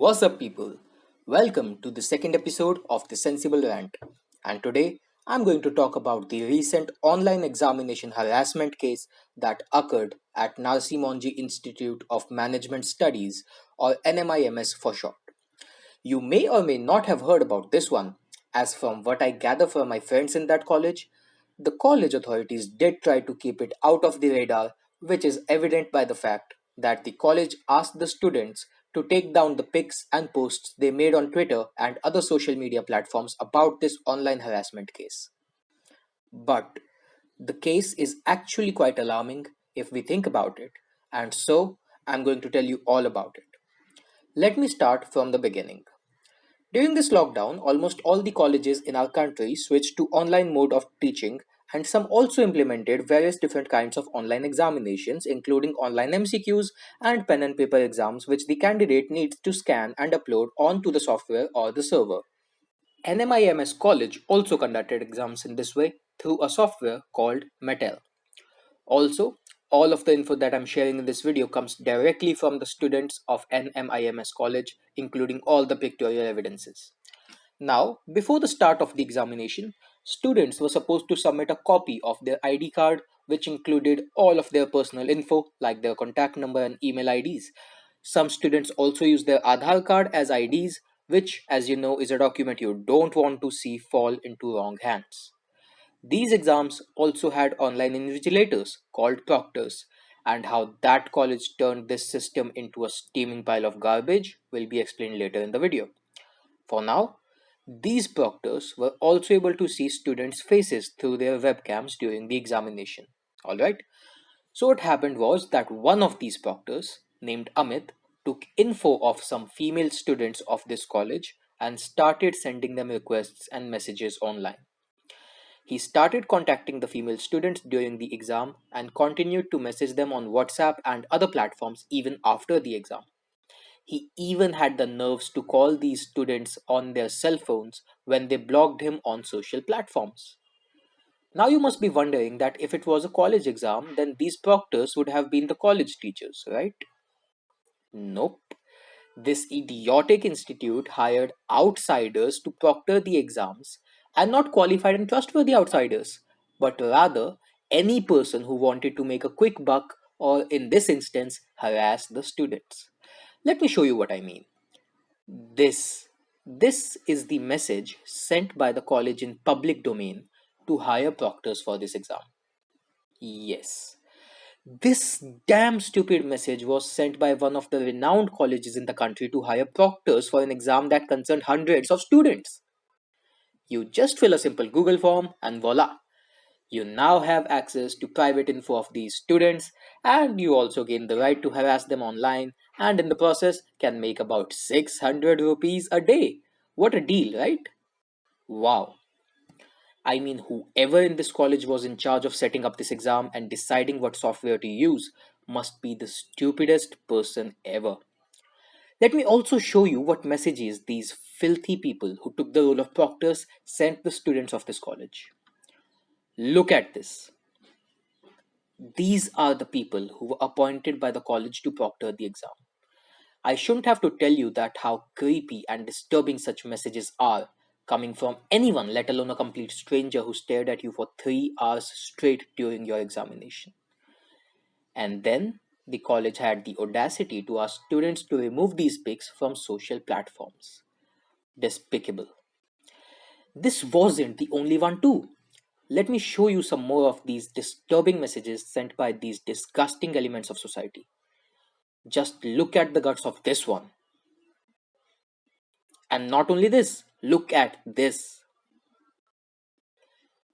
What's up, people? Welcome to the second episode of the Sensible Rant. And today I'm going to talk about the recent online examination harassment case that occurred at Narsee Monjee Institute of Management Studies, or NMIMS for short. You may or may not have heard about this one, as from what I gather from my friends in that college, the college authorities did try to keep it out of the radar, which is evident by the fact that the college asked the students to take down the pics and posts they made on Twitter and other social media platforms about this online harassment case. But the case is actually quite alarming if we think about it, and so I'm going to tell you all about it. Let me start from the beginning. During this lockdown, almost all the colleges in our country switched to online mode of teaching, and some also implemented various different kinds of online examinations, including online MCQs and pen and paper exams, which the candidate needs to scan and upload onto the software or the server. NMIMS College also conducted exams in this way through a software called Mettl. Also, all of the info that I'm sharing in this video comes directly from the students of NMIMS College, including all the pictorial evidences. Now, before the start of the examination, students were supposed to submit a copy of their ID card, which included all of their personal info like their contact number and email IDs. Some students also use their Aadhaar card as IDs, which, as you know, is a document you don't want to see fall into wrong hands. These exams also had online invigilators called proctors, and how that college turned this system into a steaming pile of garbage will be explained later in the video. For now, these proctors were also able to see students' faces through their webcams during the examination. Alright? So, what happened was that one of these proctors, named Amit, took info of some female students of this college and started sending them requests and messages online. He started contacting the female students during the exam and continued to message them on WhatsApp and other platforms even after the exam. He even had the nerves to call these students on their cell phones when they blocked him on social platforms. Now you must be wondering that if it was a college exam, then these proctors would have been the college teachers, right? Nope. This idiotic institute hired outsiders to proctor the exams, and not qualified and trustworthy outsiders, but rather any person who wanted to make a quick buck or, in this instance, harass the students. Let me show you what I mean. This this is the message sent by the college in public domain to hire proctors for this exam. Yes. This damn stupid message was sent by one of the renowned colleges in the country to hire proctors for an exam that concerned hundreds of students. You just fill a simple Google form and voila, you now have access to private info of these students, and you also gain the right to harass them online, and in the process can make about 600 rupees a day. What a deal, right? Wow. I mean, whoever in this college was in charge of setting up this exam and deciding what software to use must be the stupidest person ever. Let me also show you what messages these filthy people who took the role of proctors sent the students of this college. Look at this. These are the people who were appointed by the college to proctor the exam. I shouldn't have to tell you that how creepy and disturbing such messages are coming from anyone, let alone a complete stranger who stared at you for 3 hours straight during your examination. And then the college had the audacity to ask students to remove these pics from social platforms. Despicable. This wasn't the only one, too. Let me show you some more of these disturbing messages sent by these disgusting elements of society. Just look at the guts of this one. And not only this, look at this.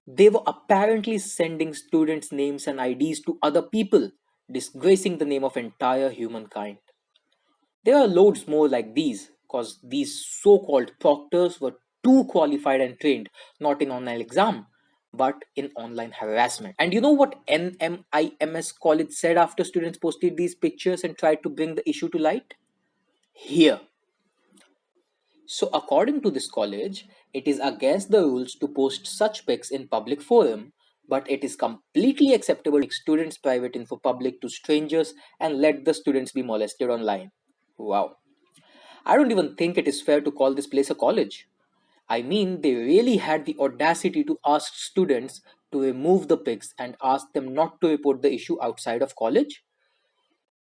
They were apparently sending students' names and IDs to other people, disgracing the name of entire humankind. There are loads more like these, because these so called proctors were too qualified and trained not in online exam, but in online harassment. And you know what NMIMS college said after students posted these pictures and tried to bring the issue to light? Here. So, according to this college, it is against the rules to post such pics in public forum, but it is completely acceptable to make students' private info public to strangers and let the students be molested online. Wow. I don't even think it is fair to call this place a college. I mean, they really had the audacity to ask students to remove the pics and ask them not to report the issue outside of college.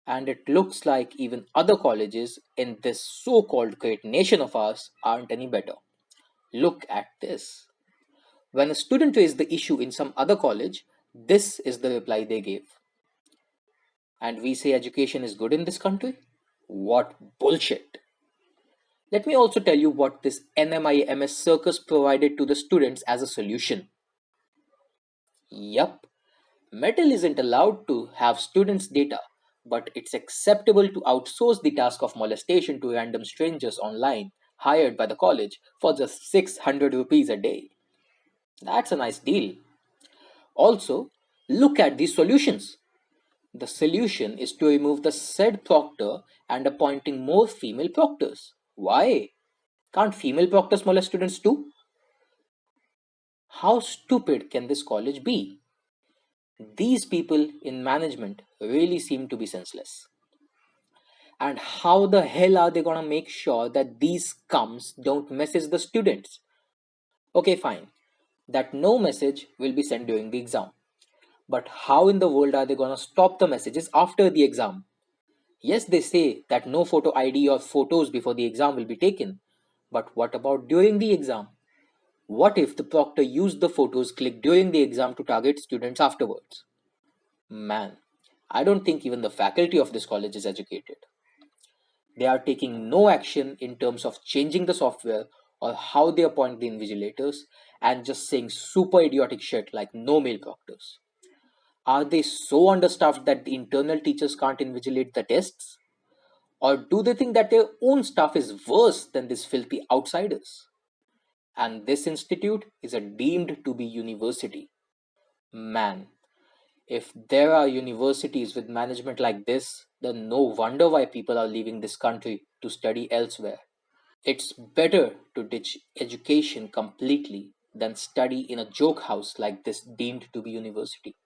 And it looks like even other colleges in this so called great nation of ours aren't any better. Look at this. When a student raised the issue in some other college, this is the reply they gave. And we say education is good in this country? What bullshit! Let me also tell you what this NMIMS circus provided to the students as a solution. Yup, Mettl isn't allowed to have students' data, but it's acceptable to outsource the task of molestation to random strangers online hired by the college for just 600 rupees a day. That's a nice deal. Also, look at these solutions. The solution is to remove the said proctor and appointing more female proctors. Why? Can't female proctors molest students too? How stupid can this college be? These people in management really seem to be senseless. And how the hell are they gonna make sure that these scums don't message the students? Okay, fine, that no message will be sent during the exam. But how in the world are they gonna stop the messages after the exam? Yes, they say that no photo ID or photos before the exam will be taken. But what about during the exam? What if the proctor used the photos clicked during the exam to target students afterwards? Man, I don't think even the faculty of this college is educated. They are taking no action in terms of changing the software or how they appoint the invigilators and just saying super idiotic shit like no male proctors. Are they so understaffed that the internal teachers can't invigilate the tests? Or do they think that their own staff is worse than these filthy outsiders? And this institute is a deemed to be university. Man, if there are universities with management like this, then no wonder why people are leaving this country to study elsewhere. It's better to ditch education completely than study in a joke house like this deemed to be university.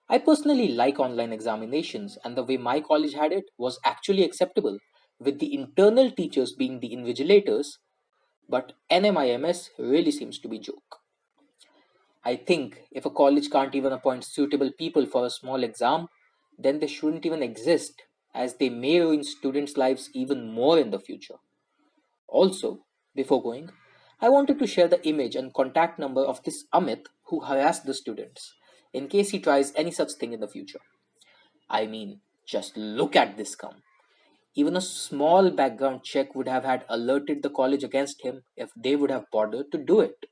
I personally like online examinations, and the way my college had it was actually acceptable, with the internal teachers being the invigilators, but NMIMS really seems to be joke. I think if a college can't even appoint suitable people for a small exam, then they shouldn't even exist, as they may ruin students' lives even more in the future. Also, before going, I wanted to share the image and contact number of this Amit who harassed the students, in case he tries any such thing in the future. I mean, just look at this scum. Even a small background check would have had alerted the college against him if they would have bothered to do it.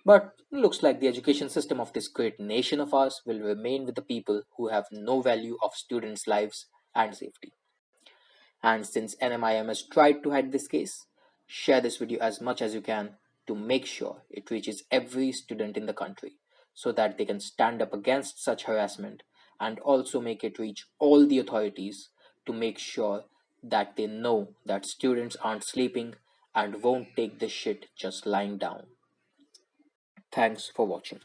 But looks like the education system of this great nation of ours will remain with the people who have no value of students' lives and safety. And since NMIM has tried to hide this case, share this video as much as you can to make sure it reaches every student in the country so that they can stand up against such harassment, and also make it reach all the authorities to make sure that they know that students aren't sleeping and won't take this shit just lying down. Thanks for watching.